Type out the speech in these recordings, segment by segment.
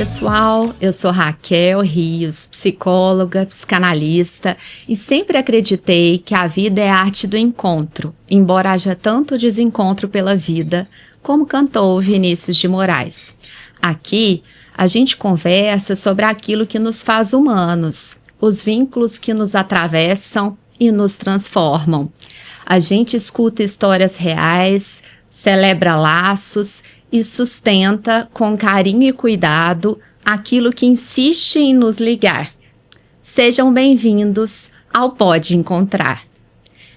pessoal, eu sou Raquel Rios, psicóloga, psicanalista e sempre acreditei que a vida é a arte do encontro, embora haja tanto desencontro pela vida, como cantou Vinícius de Moraes. Aqui, a gente conversa sobre aquilo que nos faz humanos, os vínculos que nos atravessam e nos transformam. A gente escuta histórias reais, celebra laços e sustenta com carinho e cuidado aquilo que insiste em nos ligar. Sejam bem-vindos ao Pode Encontrar.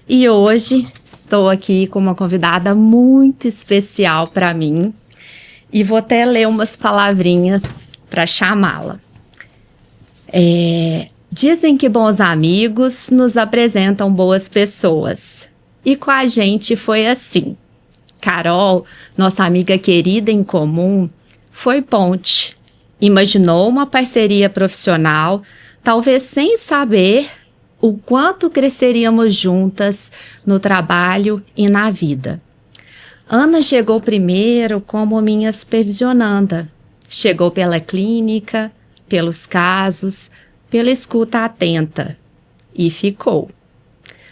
E hoje estou aqui com uma convidada muito especial para mim e vou até ler umas palavrinhas para chamá-la. Dizem que bons amigos nos apresentam boas pessoas. E com a gente foi assim. Carol, nossa amiga querida em comum, foi ponte. Imaginou uma parceria profissional, talvez sem saber o quanto cresceríamos juntas no trabalho e na vida. Ana chegou primeiro como minha supervisionanda. Chegou pela clínica, pelos casos, pela escuta atenta. E ficou.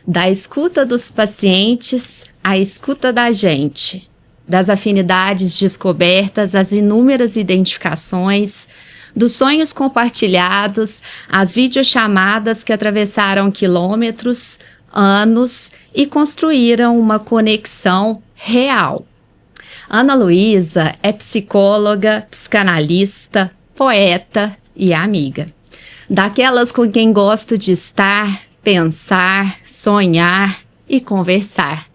Da escuta dos pacientes à escuta da gente, das afinidades descobertas às inúmeras identificações, dos sonhos compartilhados às videochamadas que atravessaram quilômetros, anos e construíram uma conexão real. Ana Luísa é psicóloga, psicanalista, poeta e amiga. Daquelas com quem gosto de estar, pensar, sonhar e conversar.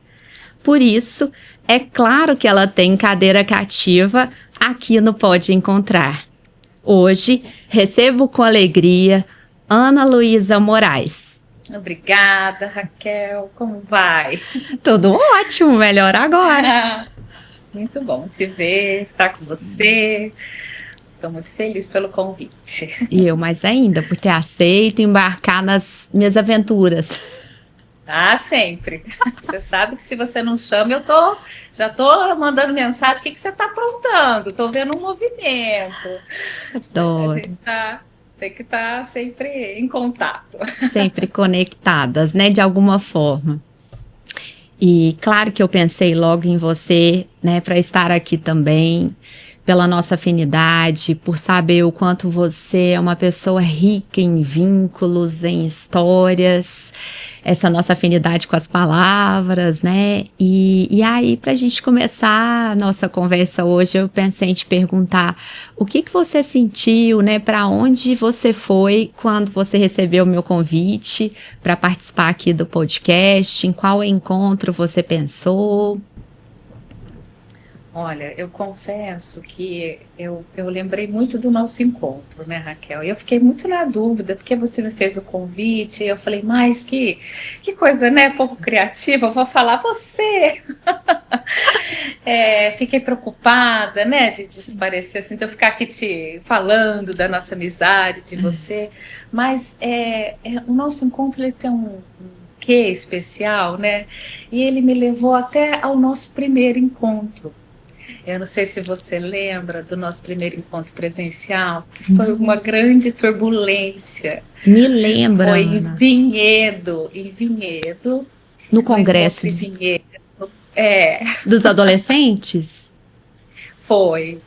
Por isso, é claro que ela tem cadeira cativa aqui no Pode Encontrar. Hoje, recebo com alegria Ana Luísa Moraes. Obrigada, Raquel. Como vai? Tudo ótimo, melhor agora. Muito bom te ver, estar com você. Estou muito feliz pelo convite. E eu mais ainda, por ter aceito embarcar nas minhas aventuras. Ah, sempre. Você sabe que se você não chama, já tô mandando mensagem. O que você está aprontando? Estou vendo um movimento. Adoro. A gente tem que estar sempre em contato. Sempre conectadas, né, de alguma forma. E claro que eu pensei logo em você, né, para estar aqui também, pela nossa afinidade, por saber o quanto você é uma pessoa rica em vínculos, em histórias, essa nossa afinidade com as palavras, né? E aí, para a gente começar a nossa conversa hoje, eu pensei em te perguntar o que você sentiu, né? Para onde você foi quando você recebeu o meu convite para participar aqui do podcast? Em qual encontro você pensou? Olha, eu confesso que eu lembrei muito do nosso encontro, né, Raquel? E eu fiquei muito na dúvida, porque você me fez o convite, e eu falei, mas que coisa, né, pouco criativa, eu vou falar você. Fiquei preocupada, né, de isso parecer assim, de eu ficar aqui te falando da nossa amizade, de você, mas o nosso encontro, ele tem um quê especial, né, e ele me levou até ao nosso primeiro encontro. Eu não sei se você lembra do nosso primeiro encontro presencial, que foi uma grande turbulência. Me lembra, Foi Ana. Em Vinhedo. No congresso dos adolescentes? Foi.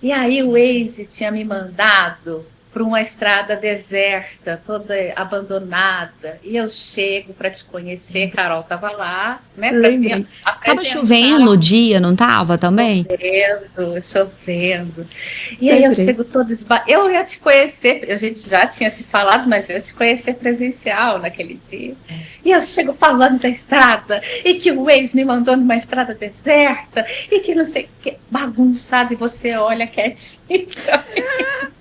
E aí o Waze tinha me mandado para uma estrada deserta, toda abandonada. E eu chego para te conhecer, Carol estava lá, né? Lembrei. Tava chovendo o dia, não tava também? Chovendo. E aí eu chego toda eu ia te conhecer, a gente já tinha se falado, mas eu ia te conhecer presencial naquele dia. E eu chego falando da estrada, e que o ex me mandou numa estrada deserta, e que não sei o que, bagunçado, e você olha quietinho pra mim.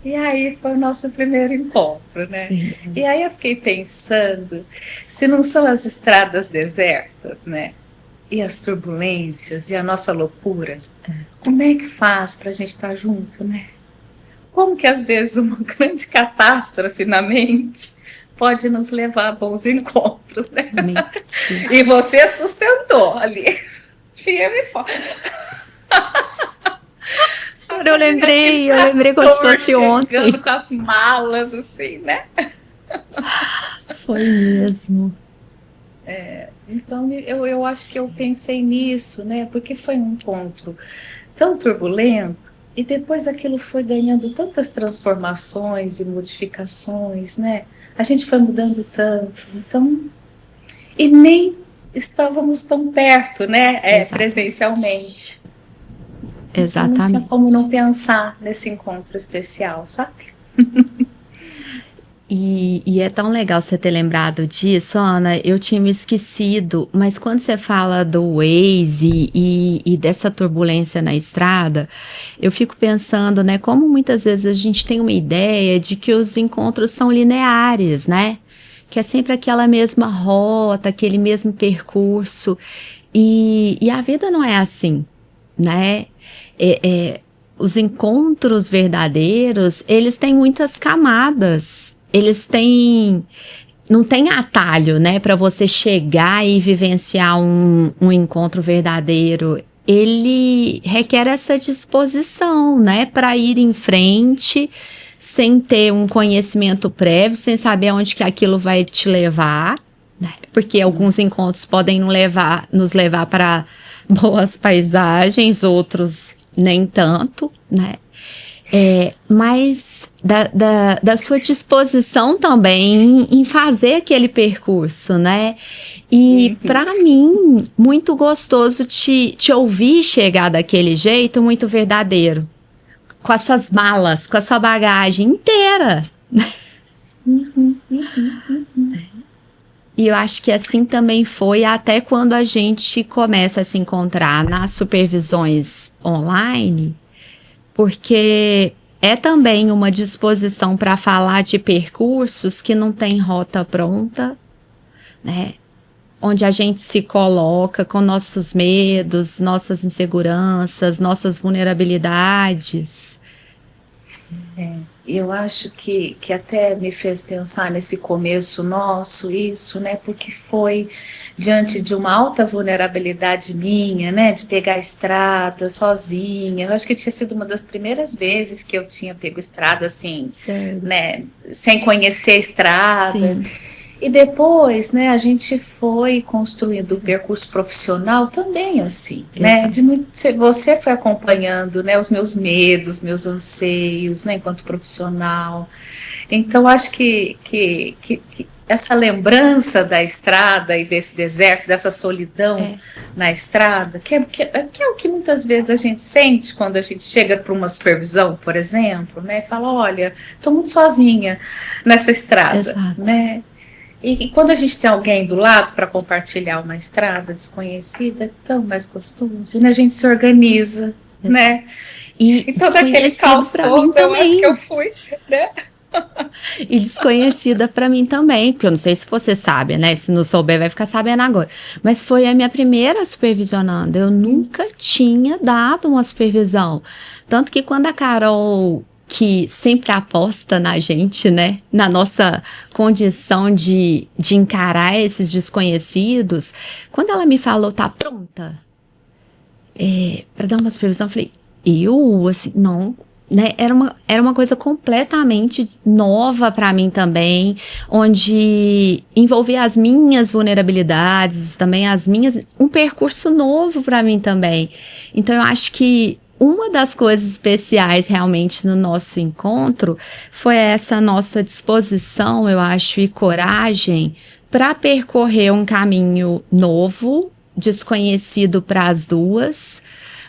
E aí foi o nosso primeiro encontro, né? E aí eu fiquei pensando, se não são as estradas desertas, né? E as turbulências e a nossa loucura, como é que faz pra gente estar junto, né? Como que às vezes uma grande catástrofe na mente pode nos levar a bons encontros, né? Mentira. E você sustentou ali, firme e forte. eu lembrei como se fosse ontem. Chegando com as malas, assim, né? Foi mesmo. Então, eu acho que eu pensei nisso, né? Porque foi um encontro tão turbulento e depois aquilo foi ganhando tantas transformações e modificações, né? A gente foi mudando tanto, então, e nem estávamos tão perto, né? Presencialmente. Então não tinha Exatamente. como não pensar nesse encontro especial, sabe? E é tão legal você ter lembrado disso, Ana. Eu tinha me esquecido, mas quando você fala do Waze e dessa turbulência na estrada, eu fico pensando, né, como muitas vezes a gente tem uma ideia de que os encontros são lineares, né? Que é sempre aquela mesma rota, aquele mesmo percurso. E a vida não é assim, né? Os encontros verdadeiros, eles têm muitas camadas. Eles têm. Não tem atalho, né, para você chegar e vivenciar um encontro verdadeiro. Ele requer essa disposição, né, para ir em frente, sem ter um conhecimento prévio, sem saber aonde que aquilo vai te levar, né? Porque alguns encontros podem nos levar para boas paisagens, outros nem tanto, né? Mas da sua disposição também em fazer aquele percurso, né? E para mim, muito gostoso te ouvir chegar daquele jeito, muito verdadeiro, com as suas malas, com a sua bagagem inteira. E eu acho que assim também foi até quando a gente começa a se encontrar nas supervisões online, porque é também uma disposição para falar de percursos que não tem rota pronta, né? Onde a gente se coloca com nossos medos, nossas inseguranças, nossas vulnerabilidades. Eu acho que até me fez pensar nesse começo nosso, isso, né? Porque foi diante de uma alta vulnerabilidade minha, né? De pegar a estrada sozinha. Eu acho que tinha sido uma das primeiras vezes que eu tinha pego estrada assim, Sério. né? Sem conhecer a estrada. Sim. E depois, né, a gente foi construindo o percurso profissional também assim, né? Você foi acompanhando, né, os meus medos, meus anseios, né, enquanto profissional. Então, acho que essa lembrança da estrada e desse deserto, dessa solidão na estrada, que é o que muitas vezes a gente sente quando a gente chega para uma supervisão, por exemplo, né, e fala, olha, estou muito sozinha nessa estrada, Exato. né? E quando a gente tem alguém do lado para compartilhar uma estrada desconhecida, é tão mais gostoso, né? A gente se organiza, né? E então, daquele caos todo, eu acho que eu fui, né? E desconhecida para mim também, porque eu não sei se você sabe, né? Se não souber, vai ficar sabendo agora. Mas foi a minha primeira supervisionanda. Eu nunca tinha dado uma supervisão. Tanto que quando a Carol, que sempre aposta na gente, né? Na nossa condição de encarar esses desconhecidos, quando ela me falou, tá pronta para dar uma supervisão, eu falei, assim, não. Né? Era uma coisa completamente nova para mim também, onde envolvia as minhas vulnerabilidades, também um percurso novo para mim também. Então eu acho que uma das coisas especiais realmente no nosso encontro foi essa nossa disposição, eu acho, e coragem para percorrer um caminho novo, desconhecido para as duas,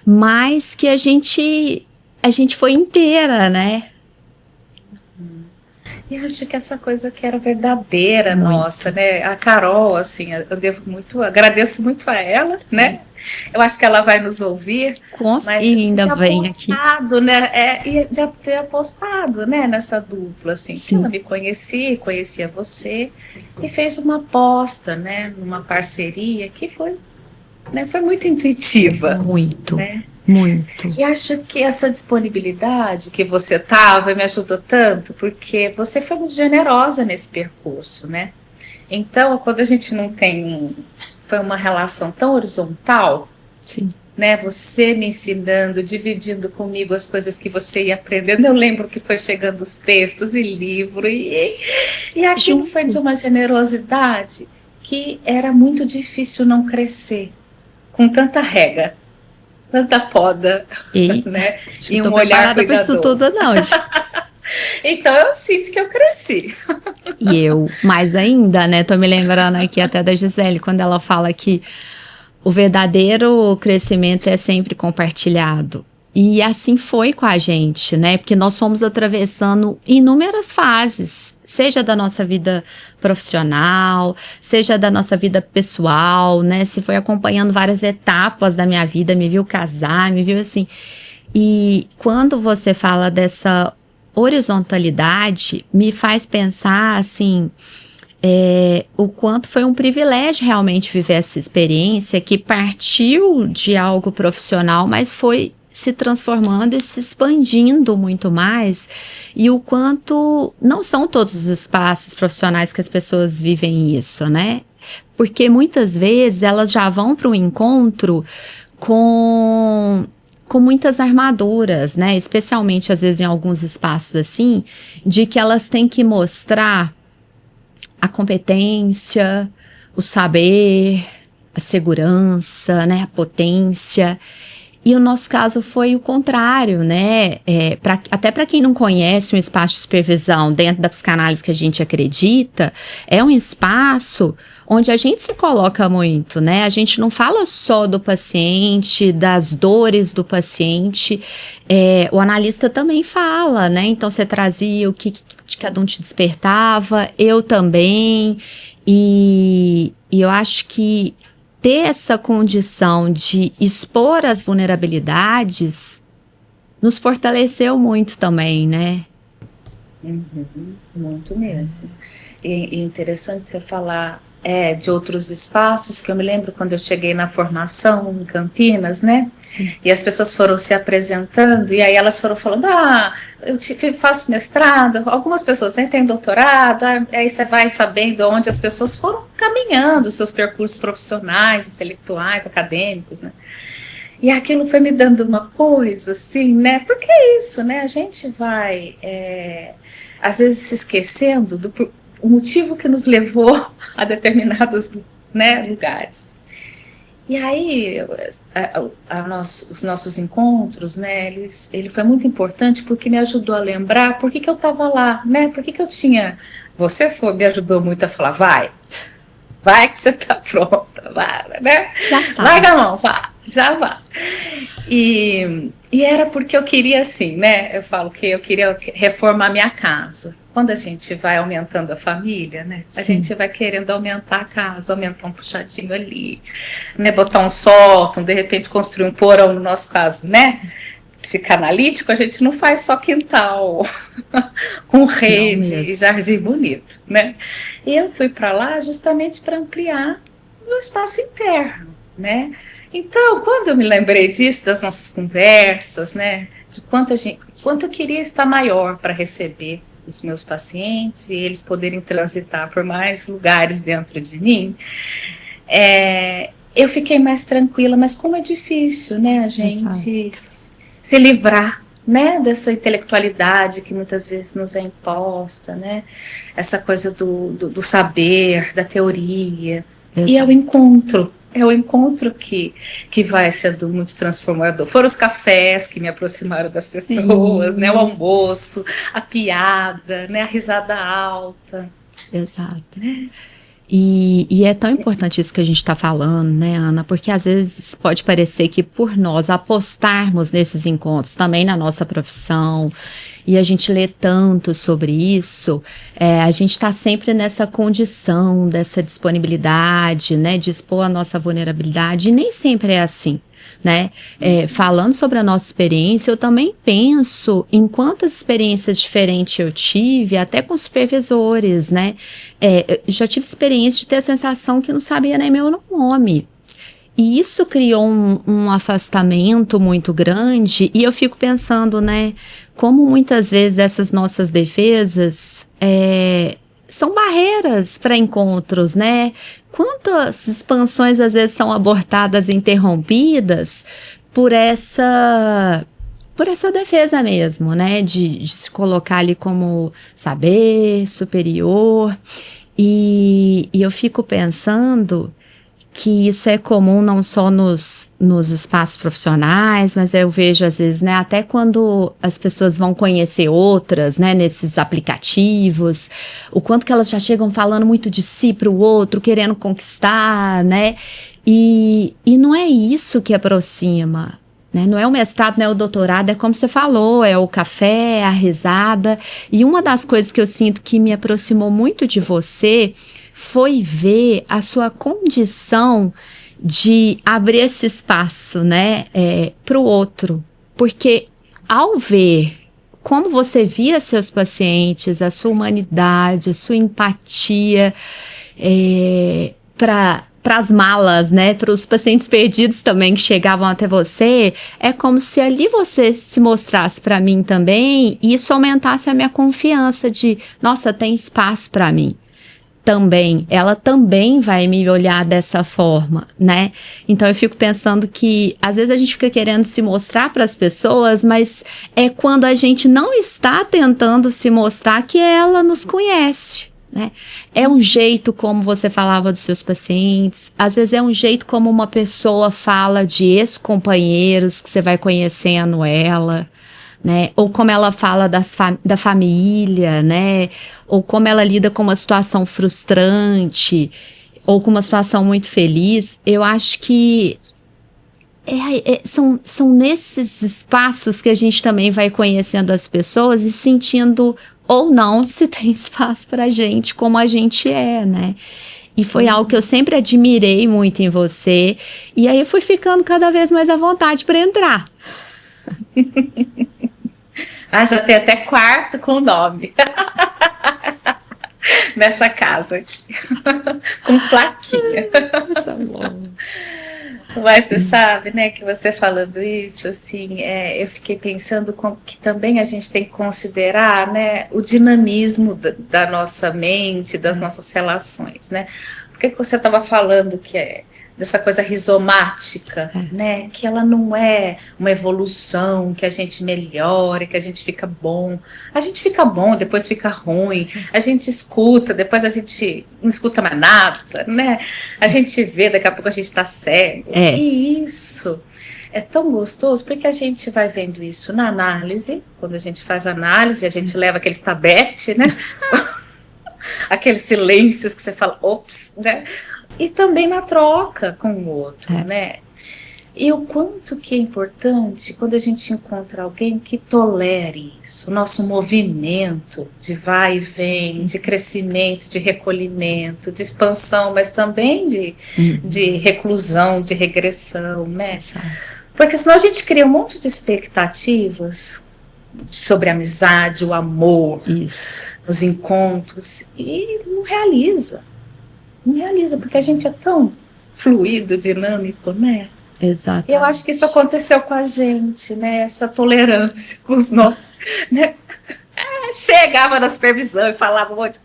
mas que a gente foi inteira, né? E acho que essa coisa que era verdadeira nossa, né? A Carol, assim, eu agradeço muito a ela, né? Eu acho que ela vai nos ouvir, mas e ainda vem apostado, aqui. Né? E de ter apostado, né? Nessa dupla, assim, Sim. que ela me conhecia você e fez uma aposta, né? Numa parceria que foi muito intuitiva. Muito. Né? Muito. E acho que essa disponibilidade que você tava me ajudou tanto, porque você foi muito generosa nesse percurso, né? Então, quando a gente não tem foi uma relação tão horizontal, sim, né? Você me ensinando, dividindo comigo as coisas que você ia aprendendo. Eu lembro que foi chegando os textos e livro, e aquilo foi de uma generosidade que era muito difícil não crescer com tanta rega, tanta poda, E né? acho que E não tô um olhar preparada para isso cuidadoso. tudo, não. Então eu sinto que eu cresci. E eu, mais ainda, né? Tô me lembrando aqui até da Gisele, quando ela fala que o verdadeiro crescimento é sempre compartilhado. E assim foi com a gente, né? Porque nós fomos atravessando inúmeras fases, seja da nossa vida profissional, seja da nossa vida pessoal, né? Você foi acompanhando várias etapas da minha vida, me viu casar, me viu assim. E quando você fala dessa horizontalidade, me faz pensar assim. O quanto foi um privilégio realmente viver essa experiência que partiu de algo profissional, mas foi se transformando e se expandindo muito mais, e o quanto não são todos os espaços profissionais que as pessoas vivem isso, né? Porque muitas vezes elas já vão para um encontro com muitas armaduras, né? Especialmente às vezes em alguns espaços assim, de que elas têm que mostrar a competência, o saber, a segurança, né, a potência. E o nosso caso foi o contrário, né? Até para quem não conhece um espaço de supervisão dentro da psicanálise que a gente acredita, é um espaço onde a gente se coloca muito, né? A gente não fala só do paciente, das dores do paciente, o analista também fala, né? Então você trazia o que cada um te despertava, eu também, e eu acho que ter essa condição de expor as vulnerabilidades nos fortaleceu muito também, né? Muito mesmo. E interessante você falar de outros espaços, que eu me lembro quando eu cheguei na formação em Campinas, né? Sim. E as pessoas foram se apresentando, e aí elas foram falando, eu faço mestrado, algumas pessoas têm doutorado, aí você vai sabendo onde as pessoas foram caminhando, seus percursos profissionais, intelectuais, acadêmicos, né? E aquilo foi me dando uma coisa, assim, né? Porque é isso, né? A gente vai, às vezes, se esquecendo do o motivo que nos levou a determinados, né, lugares. E aí, os nossos encontros, né, ele foi muito importante porque me ajudou a lembrar por que eu estava lá, né? Por que eu tinha... me ajudou muito a falar, vai que você está pronta, vai, né? Já tá. Larga a mão, já vai. E era porque eu queria, assim, né? Eu falo que eu queria reformar minha casa. Quando a gente vai aumentando a família, né? A gente vai querendo aumentar a casa, aumentar um puxadinho ali, né? Botar um sótão, de repente construir um porão, no nosso caso, né? Psicanalítico, a gente não faz só quintal com rede e jardim bonito, né? E eu fui para lá justamente para ampliar o meu espaço interno, né? Então, quando eu me lembrei disso, das nossas conversas, né? De quanto eu queria estar maior para receber os meus pacientes e eles poderem transitar por mais lugares dentro de mim, eu fiquei mais tranquila, mas como é difícil, né? A gente se livrar, né, dessa intelectualidade que muitas vezes nos é imposta, né, essa coisa do saber, da teoria. Exato. E é o encontro que vai sendo muito transformador. Foram os cafés que me aproximaram das pessoas, né, o almoço, a piada, né, a risada alta. Exato. E é tão importante isso que a gente está falando, né, Ana? Porque às vezes pode parecer que por nós apostarmos nesses encontros, também na nossa profissão, e a gente lê tanto sobre isso, a gente está sempre nessa condição, dessa disponibilidade, né, de expor a nossa vulnerabilidade, e nem sempre é assim. Né? Falando sobre a nossa experiência, eu também penso em quantas experiências diferentes eu tive, até com supervisores, né? Já tive experiência de ter a sensação que não sabia nem meu nome. E isso criou um afastamento muito grande, e eu fico pensando, né, como muitas vezes essas nossas defesas são barreiras para encontros, né? Quantas expansões às vezes são abortadas, interrompidas por essa defesa mesmo, né? De se colocar ali como saber superior. E eu fico pensando que isso é comum não só nos espaços profissionais, mas eu vejo às vezes, né, até quando as pessoas vão conhecer outras, né, nesses aplicativos, o quanto que elas já chegam falando muito de si para o outro, querendo conquistar, né, e não é isso que aproxima, né, não é o mestrado, não é o doutorado, é como você falou, é o café, é a risada, e uma das coisas que eu sinto que me aproximou muito de você foi ver a sua condição de abrir esse espaço, né, para o outro. Porque ao ver como você via seus pacientes, a sua humanidade, a sua empatia para as malas, né, para os pacientes perdidos também que chegavam até você, é como se ali você se mostrasse para mim também e isso aumentasse a minha confiança de, nossa, tem espaço para mim. Também, ela também vai me olhar dessa forma, né? Então eu fico pensando que às vezes a gente fica querendo se mostrar para as pessoas, mas é quando a gente não está tentando se mostrar que ela nos conhece, né? É um jeito como você falava dos seus pacientes, às vezes é um jeito como uma pessoa fala de ex-companheiros que você vai conhecendo ela, né? Ou como ela fala da família, né? Ou como ela lida com uma situação frustrante, ou com uma situação muito feliz. Eu acho que são nesses espaços que a gente também vai conhecendo as pessoas e sentindo ou não se tem espaço pra gente, como a gente é, né? E foi algo que eu sempre admirei muito em você. E aí eu fui ficando cada vez mais à vontade para entrar. Já tem até quarto com nome. Nessa casa aqui. Com plaquinha. Mas você sabe, né, que você falando isso, assim, eu fiquei pensando que também a gente tem que considerar, né, o dinamismo da nossa mente, das nossas relações, né? Porque você estava falando que dessa coisa rizomática, né? Que ela não é uma evolução, que a gente melhora, que a gente fica bom. A gente fica bom, depois fica ruim. A gente escuta, depois a gente não escuta mais nada, né? A gente vê, daqui a pouco a gente está cego. E isso é tão gostoso, porque a gente vai vendo isso na análise. Quando a gente faz análise, a gente leva aqueles tabete, né? Aqueles silêncios que você fala, ops, né? E também na troca com o outro, né? E o quanto que é importante quando a gente encontra alguém que tolere isso, o nosso movimento de vai e vem, de crescimento, de recolhimento, de expansão, mas também de reclusão, de regressão, né? Porque senão a gente cria um monte de expectativas sobre a amizade, o amor, os encontros, e não realiza. Não realiza, porque a gente é tão fluido, dinâmico, né? Exato. Eu acho que isso aconteceu com a gente, né? Essa tolerância com os nossos, né? Chegava na supervisão e falava um monte de...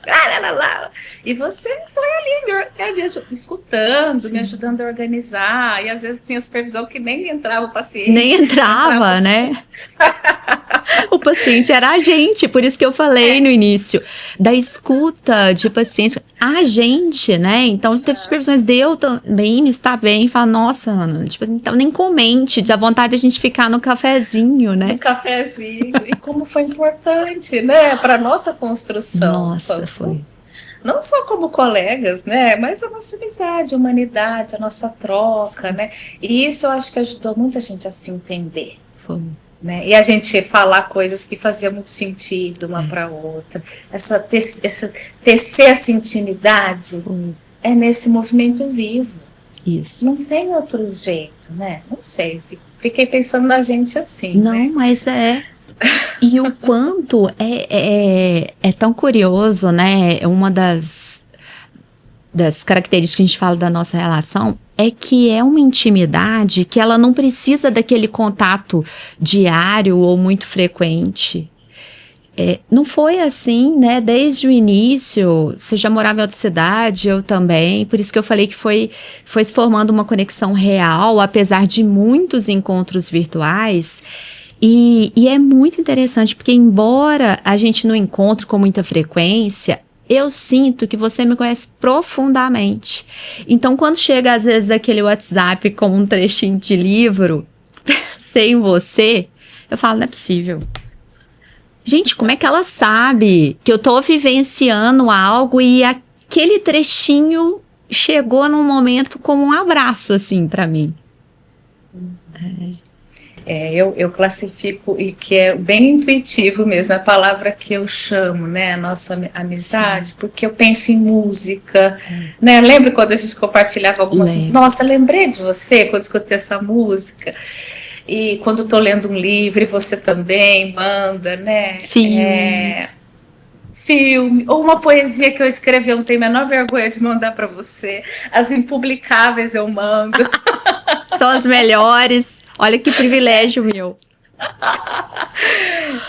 E você foi ali escutando, me ajudando a organizar. E às vezes tinha supervisão que nem entrava o paciente. Nem entrava, né? O paciente era a gente, por isso que eu falei no início, da escuta de pacientes, a gente, né? Então, teve supervisões de eu também estar bem, e falar, nossa, Ana, tipo, então nem comente, dá vontade de a gente ficar no cafezinho, né? No cafezinho, e como foi importante, né, para nossa construção. Nossa, foi. Não só como colegas, né, mas a nossa amizade, a humanidade, a nossa troca, né? E isso eu acho que ajudou muita gente a se entender. Foi. Né? E a gente falar coisas que faziam muito sentido uma para outra. Tecer essa intimidade é nesse movimento vivo. Isso. Não tem outro jeito, né? Não sei, fiquei pensando na gente assim. Não, né? mas E o quanto é tão curioso, né? Uma das características que a gente fala da nossa relação é que é uma intimidade que ela não precisa daquele contato diário ou muito frequente. não foi assim, né? Desde o início, você já morava em outra cidade, eu também, por isso que eu falei que foi se formando uma conexão real, apesar de muitos encontros virtuais. E é muito interessante, porque embora a gente não encontre com muita frequência, eu sinto que você me conhece profundamente. Então, quando chega às vezes aquele WhatsApp com um trechinho de livro, sem você, eu falo, não é possível. Gente, como é que ela sabe que eu tô vivenciando algo e aquele trechinho chegou num momento como um abraço, assim, para mim? Eu classifico, e que é bem intuitivo mesmo, é a palavra que eu chamo, né, a nossa amizade, sim, porque eu penso em música, né, lembra quando a gente compartilhava algumas... Nossa, lembrei de você quando escutei essa música, e quando estou lendo um livro, e você também manda, né, filme, ou uma poesia que eu escrevi, eu não tenho a menor vergonha de mandar para você, as impublicáveis eu mando. São as melhores. Olha que privilégio meu.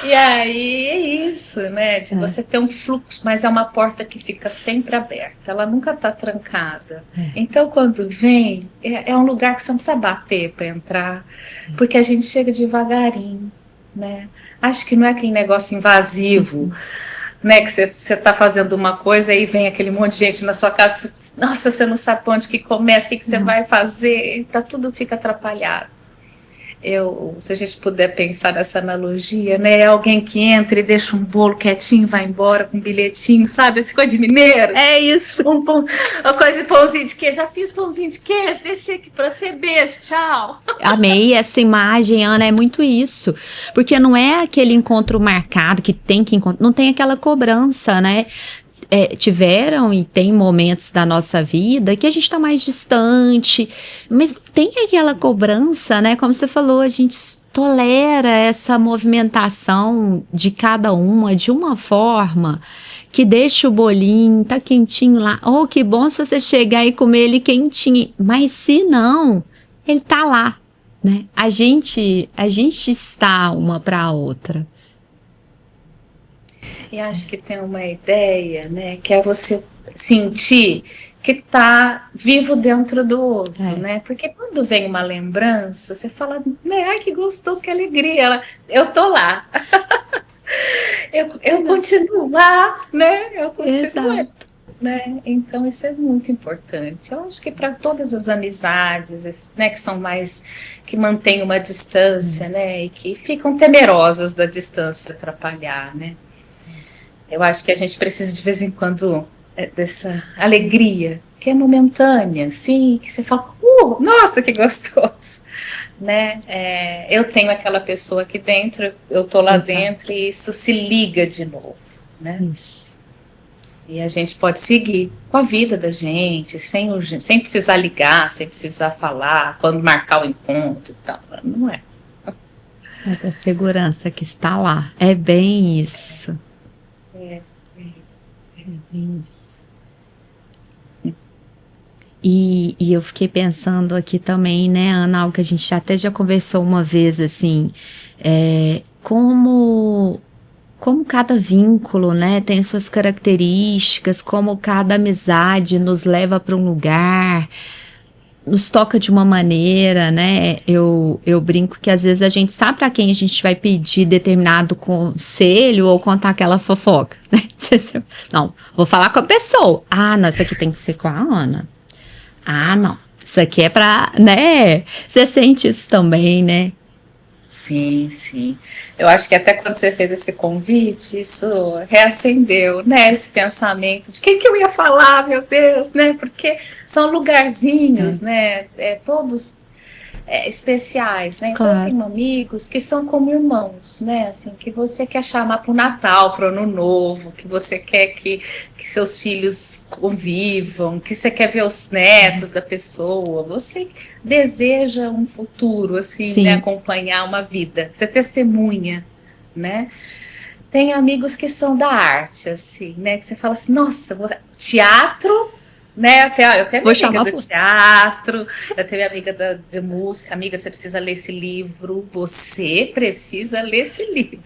E aí é isso, né? De você ter um fluxo, mas é uma porta que fica sempre aberta, ela nunca está trancada. Então, quando vem, é um lugar que você não precisa bater para entrar, porque a gente chega devagarinho, né? Acho que não é aquele negócio invasivo, né? Que você está fazendo uma coisa e vem aquele monte de gente na sua casa, nossa, você não sabe para onde que começa, o que você vai fazer, tá, tudo fica atrapalhado. Se a gente puder pensar nessa analogia, né? Alguém que entra e deixa um bolo quietinho e vai embora com um bilhetinho, sabe? Essa coisa de mineiro. É isso. Uma coisa de pãozinho de queijo. Já fiz pãozinho de queijo, deixei aqui pra você. Beijo, tchau. Amei essa imagem, Ana, é muito isso. Porque não é aquele encontro marcado que tem que encontrar, não tem aquela cobrança, né? Tiveram e tem momentos da nossa vida que a gente está mais distante, mas tem aquela cobrança, né? Como você falou, a gente tolera essa movimentação de cada uma de uma forma que deixa o bolinho, tá quentinho lá. Oh, que bom se você chegar e comer ele quentinho. Mas se não, ele tá lá, né? A gente está uma para a outra. E acho que tem uma ideia, né, que é você sentir que está vivo dentro do outro, né? Porque quando vem uma lembrança, você fala, né, ai, que gostoso, que alegria, eu tô lá. eu continuo lá, né? Eu continuo. Né? Então isso é muito importante. Eu acho que para todas as amizades, né, que são mais, que mantêm uma distância, né, e que ficam temerosas da distância atrapalhar, né? Eu acho que a gente precisa de vez em quando dessa alegria, que é momentânea, assim, que você fala, nossa, que gostoso, né? Eu tenho aquela pessoa aqui dentro, eu tô lá dentro e isso se liga de novo, né? Isso. E a gente pode seguir com a vida da gente, sem precisar ligar, sem precisar falar, quando marcar o encontro e tal, não é? Essa segurança que está lá, é bem isso. É bem isso. E eu fiquei pensando aqui também, né, Ana, algo que a gente até já conversou uma vez, assim, como cada vínculo, né, tem suas características, como cada amizade nos leva para um lugar, nos toca de uma maneira, né? Eu brinco que às vezes a gente sabe para quem a gente vai pedir determinado conselho ou contar aquela fofoca, né? Não, vou falar com a pessoa. Ah, não, isso aqui tem que ser com a Ana. Ah, não, isso aqui é para, né? Você sente isso também, né? Sim, sim. Eu acho que até quando você fez esse convite, isso reacendeu, né? Esse pensamento de quem que eu ia falar, meu Deus, né? Porque são lugarzinhos, né? Todos especiais, né? Então, Claro. eu tenho amigos que são como irmãos, né? Assim, que você quer chamar para o Natal, para o Ano Novo, que você quer que seus filhos convivam, que você quer ver os netos da pessoa, você deseja um futuro, assim, né? Acompanhar uma vida, você testemunha, né? Tem amigos que são da arte, assim, né? Que você fala assim, nossa, teatro né? Eu tenho Vou minha amiga chamar do teatro, eu tenho minha amiga de música. Amiga, você precisa ler esse livro. Você precisa ler esse livro.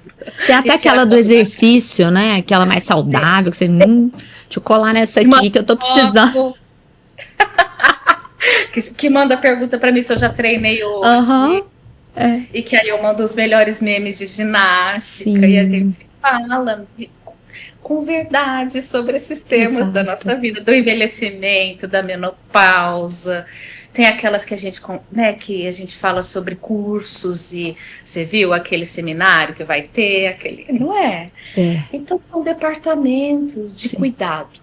Tem E até tirar aquela do foto exercício, né? Aquela mais saudável, que você, deixa eu colar nessa e manda aqui que eu tô precisando. foto, que manda pergunta para mim se eu já treinei Aham, hoje. é. E que aí eu mando os melhores memes de ginástica e a gente Sim, se fala com verdade sobre esses temas da exato. nossa vida, do envelhecimento, da menopausa. Tem aquelas que a gente, né, que a gente fala sobre cursos e você viu aquele seminário que vai ter, aquele, não é? É, Então são departamentos de sim. cuidado.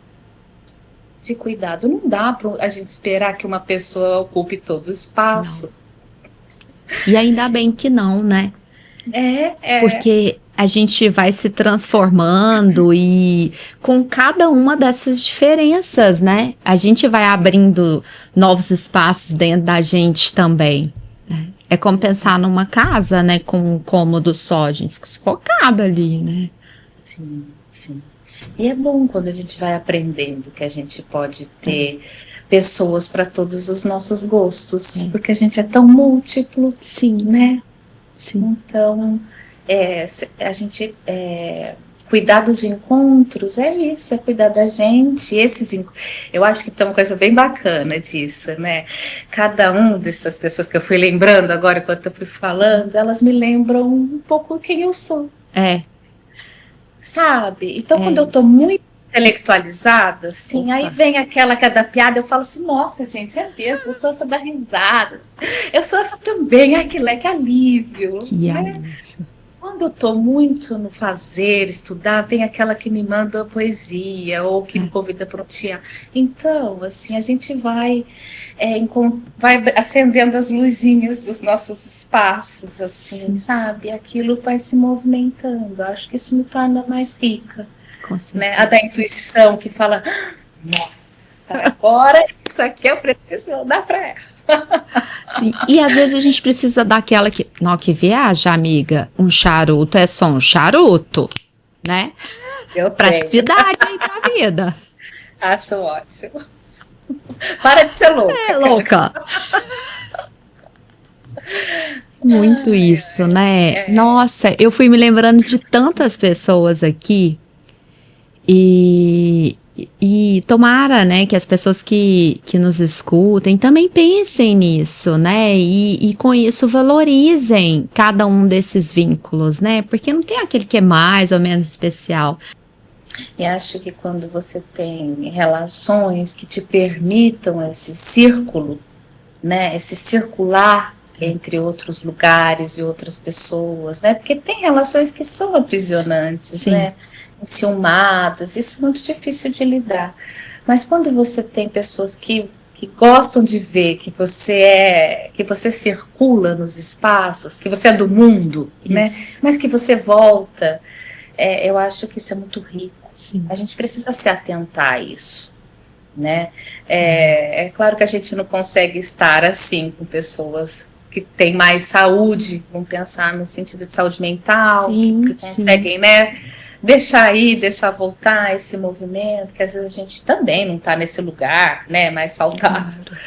De cuidado. Não dá para a gente esperar que uma pessoa ocupe todo o Não. espaço. E ainda bem que não, né? É. Porque a gente vai se transformando e com cada uma dessas diferenças, né? A gente vai abrindo novos espaços dentro da gente também. É como pensar numa casa, né? Com um cômodo só, a gente fica sufocada ali, né? Sim, sim. E é bom quando a gente vai aprendendo que a gente pode ter pessoas para todos os nossos gostos, É. porque a gente é tão múltiplo, Sim, né? sim. Então, a gente cuidar dos encontros é isso, é cuidar da gente. Eu acho que tem uma coisa bem bacana disso, né? Cada um dessas pessoas que eu fui lembrando agora, enquanto eu fui falando, elas me lembram um pouco quem eu sou. É, Sabe? Então, é quando eu tô isso. muito intelectualizada, assim, aí Opa, vem aquela que é da piada, eu falo assim, nossa, gente, é mesmo, eu sou essa da risada. Eu sou essa também, ai, que alívio, que né? alívio. Quando eu tô muito no fazer, estudar, vem aquela que me manda poesia ou que me É, convida para um teatro. Então, assim, a gente vai acendendo as luzinhas dos nossos espaços, assim, sim, sabe? E aquilo vai se movimentando. Acho que isso me torna mais rica, com né? A da certeza. intuição que fala, nossa, agora isso aqui eu preciso mandar para ela. Sim, e às vezes a gente precisa daquela que, não, que viaja, amiga, um charuto é só um charuto, né? Eu tenho, Praticidade aí pra vida. acho ótimo. Para de ser louca, É aquela. louca. Muito isso, né? Nossa, eu fui me lembrando de tantas pessoas aqui e tomara, né, que as pessoas que nos escutem também pensem nisso, né? E com isso valorizem cada um desses vínculos, né? Porque não tem aquele que é mais ou menos especial. E acho que quando você tem relações que te permitam esse círculo, né, esse circular entre outros lugares e outras pessoas, né? Porque tem relações que são aprisionantes, Sim, né? Enciumadas, isso é muito difícil de lidar. Mas quando você tem pessoas que gostam de ver que você circula nos espaços, que você é do mundo, né? isso, Mas que você volta, eu acho que isso é muito rico. sim. A gente precisa se atentar a isso, né? É claro que a gente não consegue estar assim com pessoas que têm mais saúde, vamos pensar no sentido de saúde mental, que Sim, sim. conseguem, né? Deixar ir, deixar voltar esse movimento, que às vezes a gente também não está nesse lugar, né? Mais saudável. Claro.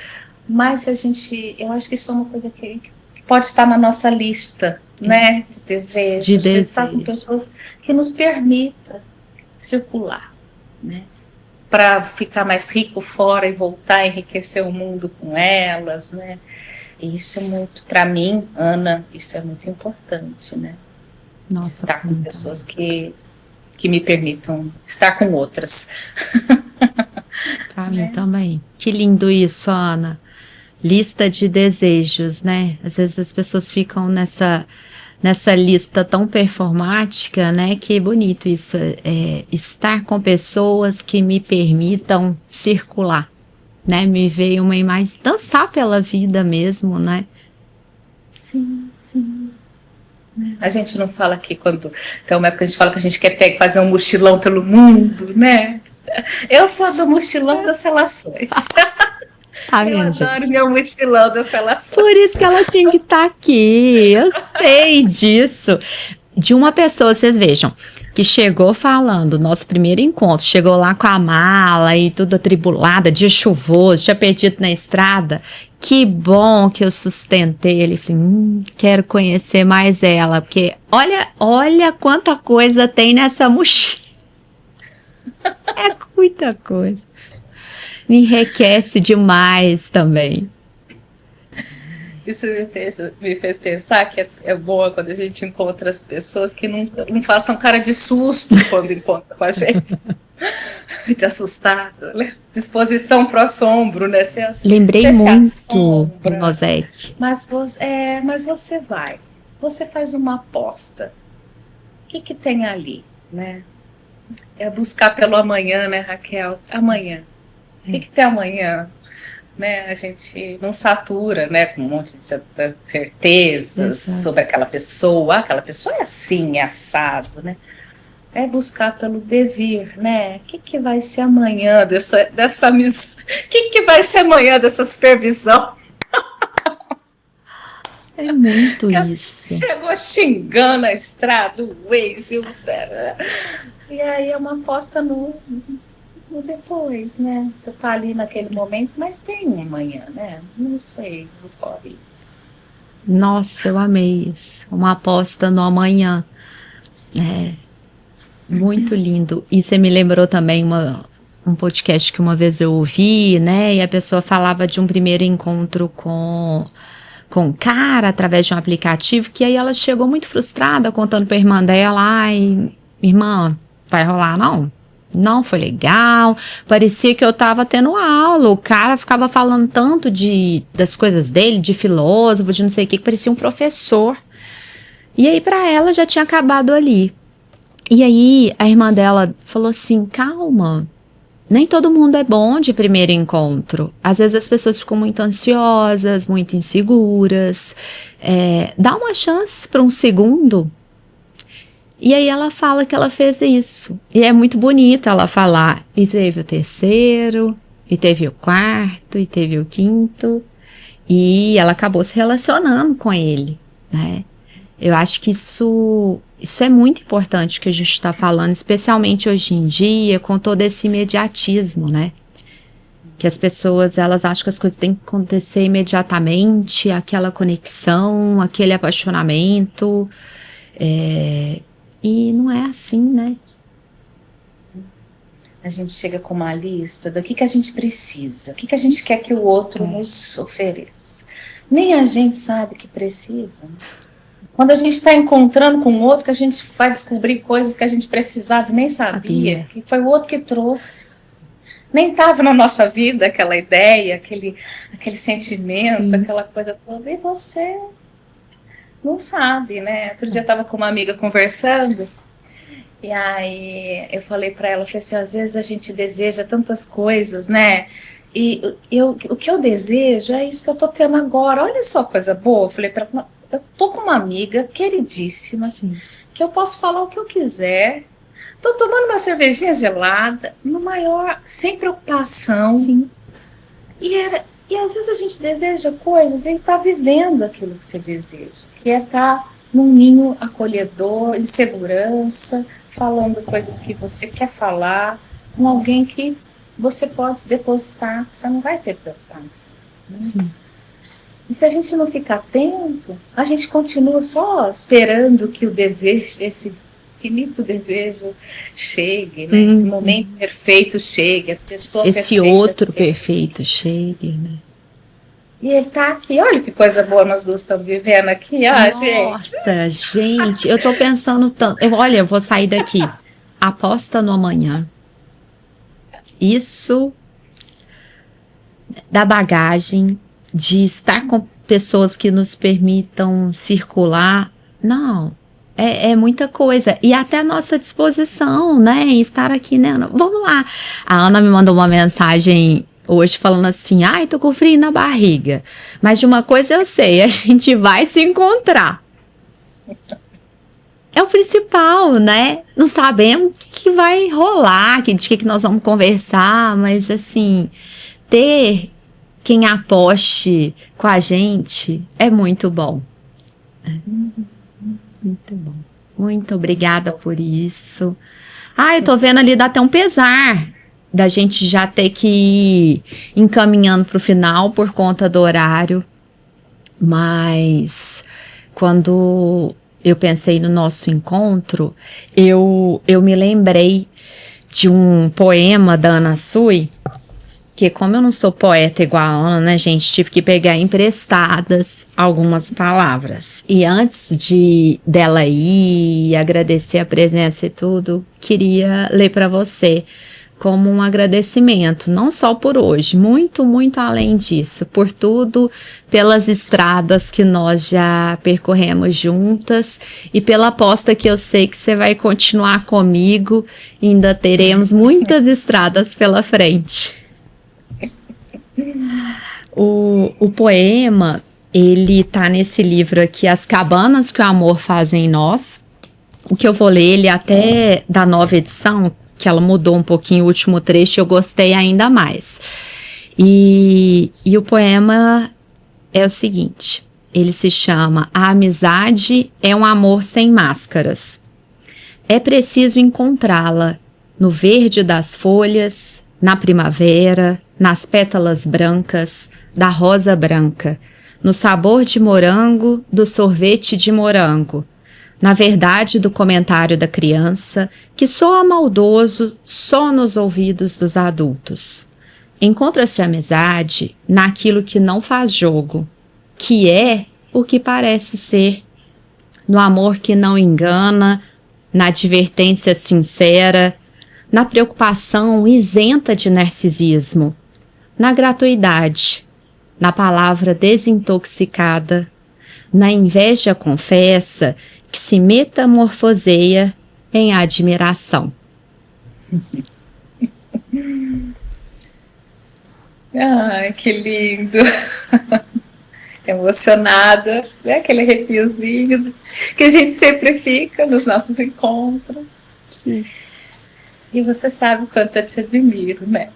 Mas eu acho que isso é uma coisa que pode estar na nossa lista, né? De Isso. De desejos, de estar com pessoas desejos. que nos permita circular, né? Para ficar mais rico fora e voltar a enriquecer o mundo com elas, né? E isso é muito, para mim, Ana, isso é muito importante, né? De Nossa, estar pra com mim pessoas também. que me permitam estar com outras, Pra mim né? também. Que lindo isso, Ana. Lista de desejos, né? Às vezes as pessoas ficam nessa lista tão performática, né? Que bonito isso, estar com pessoas que me permitam circular, né? Me veio uma imagem, dançar pela vida mesmo, né? Sim, sim. A gente não fala que quando tem uma época que a gente fala que a gente quer fazer um mochilão pelo mundo, né? Eu sou do mochilão das relações. Tá Eu vendo, adoro gente? meu mochilão das relações. Por isso que ela tinha que estar aqui, eu sei disso. de uma pessoa, vocês vejam, que chegou falando, nosso primeiro encontro, chegou lá com a mala e tudo atribulada, dia chuvoso, tinha perdido na estrada. Que bom que eu sustentei ele. Falei, quero conhecer mais ela, porque olha quanta coisa tem nessa mochila. É muita coisa. Me enriquece demais também. Isso me fez pensar que é boa quando a gente encontra as pessoas que não façam cara de susto quando encontram com a gente. De assustado, né? Disposição para o assombro, né? Lembrei muito do Nosek. Mas você vai. Você faz uma aposta. O que tem ali, né? É buscar pelo amanhã, né, Raquel? Amanhã. O que tem amanhã? Né, a gente não satura, né, com um monte de certezas sobre aquela pessoa é assim, é assado, né? É buscar pelo devir, né? O que vai ser amanhã dessa amizade? O que vai ser amanhã dessa supervisão? É muito isso. Chegou xingando a estrada, o Waze, e aí é uma aposta no depois, né? Você tá ali naquele momento, mas tem um amanhã, né? Não sei, isso. Nossa, eu amei isso. Uma aposta no amanhã. Muito lindo. E você me lembrou também um podcast que uma vez eu ouvi, né? E a pessoa falava de um primeiro encontro com um cara através de um aplicativo, que aí ela chegou muito frustrada contando pra irmã dela, ai, irmã, vai rolar não? Não foi legal, parecia que eu tava tendo aula, o cara ficava falando tanto das coisas dele, de filósofo, de não sei o que parecia um professor. E aí pra ela já tinha acabado ali. E aí a irmã dela falou assim, calma, nem todo mundo é bom de primeiro encontro. Às vezes as pessoas ficam muito ansiosas, muito inseguras, dá uma chance para um segundo. E aí ela fala que ela fez isso. E é muito bonito ela falar. E teve o terceiro, e teve o quarto, e teve o quinto. E ela acabou se relacionando com ele, né? Eu acho que isso é muito importante que a gente está falando, especialmente hoje em dia, com todo esse imediatismo, né? Que as pessoas, elas acham que as coisas têm que acontecer imediatamente, aquela conexão, aquele apaixonamento... E não é assim, né? A gente chega com uma lista do que a gente precisa, o que a gente quer que o outro nos ofereça. Nem a gente sabe que precisa. Quando a gente está encontrando com o outro, que a gente vai descobrir coisas que a gente precisava e nem sabia, que foi o outro que trouxe. Nem estava na nossa vida aquela ideia, aquele sentimento, sim, aquela coisa toda. E você... não sabe, né? Outro dia eu estava com uma amiga conversando, e aí eu falei para ela, falei assim, às vezes a gente deseja tantas coisas, né? E o que eu desejo é isso que eu tô tendo agora. Olha só coisa boa. Eu falei para ela, eu tô com uma amiga queridíssima, sim, que eu posso falar o que eu quiser. Tô tomando uma cervejinha gelada, no maior, sem preocupação. Sim. E às vezes a gente deseja coisas e está vivendo aquilo que você deseja, que é estar num ninho acolhedor, em segurança, falando coisas que você quer falar, com alguém que você pode depositar, você não vai ter preocupação. Né? E se a gente não ficar atento, a gente continua só esperando que o desejo, esse infinito desejo chegue, né? Esse momento perfeito chegue, a pessoa esse perfeita outro chegue. Perfeito chegue, né? E ele tá aqui, olha que coisa boa nós duas estamos vivendo aqui, Nossa, gente, eu tô pensando tanto. Olha, eu vou sair daqui. Aposta no amanhã. Isso da bagagem, de estar com pessoas que nos permitam circular. Não. É muita coisa. E até a nossa disposição, né? Em estar aqui, né, Ana? Vamos lá. A Ana me mandou uma mensagem hoje falando assim, ai, tô com frio na barriga. Mas de uma coisa eu sei, a gente vai se encontrar. É o principal, né? Não sabemos o que vai rolar, de que nós vamos conversar, mas assim, ter quem aposte com a gente é muito bom. Muito bom. Muito obrigada por isso. Eu tô vendo ali, dá até um pesar da gente já ter que ir encaminhando para o final por conta do horário. Mas quando eu pensei no nosso encontro, eu me lembrei de um poema da Ana Sui, que como eu não sou poeta igual a Ana, né, gente, tive que pegar emprestadas algumas palavras. E antes dela ir, agradecer a presença e tudo, queria ler para você como um agradecimento, não só por hoje, muito, muito além disso, por tudo, pelas estradas que nós já percorremos juntas e pela aposta que eu sei que você vai continuar comigo, ainda teremos muitas estradas pela frente. O poema, ele tá nesse livro aqui, As Cabanas que o Amor Faz em Nós. O que eu vou ler, ele até da nova edição, que ela mudou um pouquinho o último trecho, eu gostei ainda mais. E o poema é o seguinte, ele se chama A Amizade é um Amor Sem Máscaras. É preciso encontrá-la no verde das folhas, na primavera, nas pétalas brancas da rosa branca, no sabor de morango do sorvete de morango, na verdade do comentário da criança que soa maldoso só nos ouvidos dos adultos. Encontra-se a amizade naquilo que não faz jogo, que é o que parece ser, no amor que não engana, na advertência sincera, na preocupação isenta de narcisismo, na gratuidade, na palavra desintoxicada, na inveja confessa que se metamorfoseia em admiração. Ai, que lindo! Emocionada, né? Aquele arrepiozinho que a gente sempre fica nos nossos encontros. Sim. E você sabe o quanto eu te admiro, né?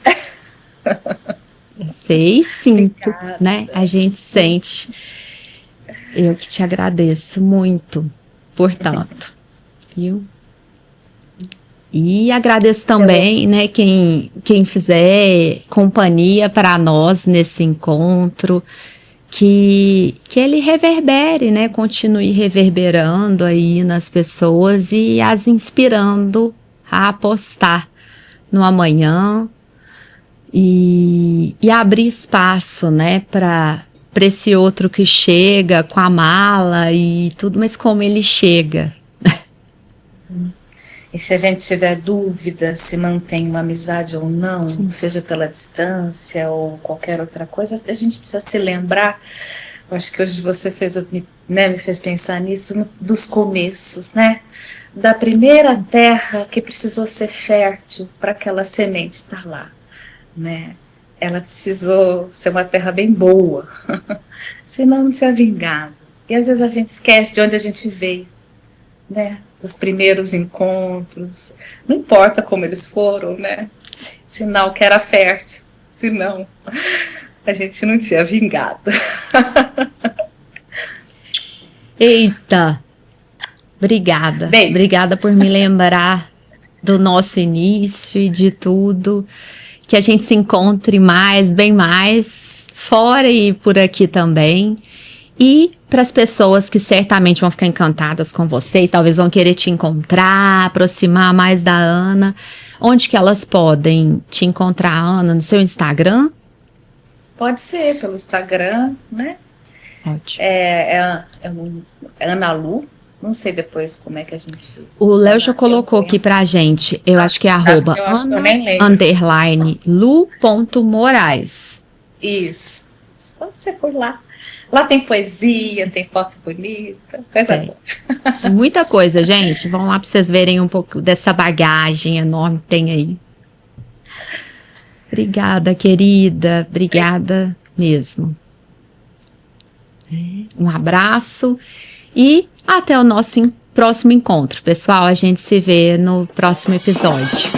Sei e sinto, Obrigada. né? A gente sente. Eu que te agradeço muito, portanto, viu? E agradeço também, né, quem fizer companhia para nós nesse encontro, que ele reverbere, né, continue reverberando aí nas pessoas e as inspirando a apostar no amanhã e abrir espaço, né, para esse outro que chega com a mala e tudo, mas como ele chega. E se a gente tiver dúvida se mantém uma amizade ou não, Sim. seja pela distância ou qualquer outra coisa, a gente precisa se lembrar. Eu acho que hoje você me fez pensar nisso, dos começos, né? Da primeira terra que precisou ser fértil para aquela semente estar lá, né? Ela precisou ser uma terra bem boa, senão não tinha vingado. E às vezes a gente esquece de onde a gente veio, né? Dos primeiros encontros, não importa como eles foram, né? Sinal que era fértil, senão a gente não tinha vingado. Eita! Obrigada. Beijo. Obrigada por me lembrar do nosso início e de tudo. Que a gente se encontre mais, bem mais, fora e por aqui também. E para as pessoas que certamente vão ficar encantadas com você e talvez vão querer te encontrar, aproximar mais da Ana, onde que elas podem te encontrar, Ana? No seu Instagram? Pode ser pelo Instagram, né? Ótimo. É Ana Lu, não sei depois como é que a gente... O Léo já colocou aqui pra gente, eu acho que é arroba Ana_Lu.Moraes. Isso, pode ser por lá. Lá tem poesia, tem foto bonita, coisa boa. Tem muita coisa, gente. Vão lá para vocês verem um pouco dessa bagagem enorme que tem aí. Obrigada, querida. Obrigada mesmo. Um abraço e até o nosso próximo encontro. Pessoal, a gente se vê no próximo episódio.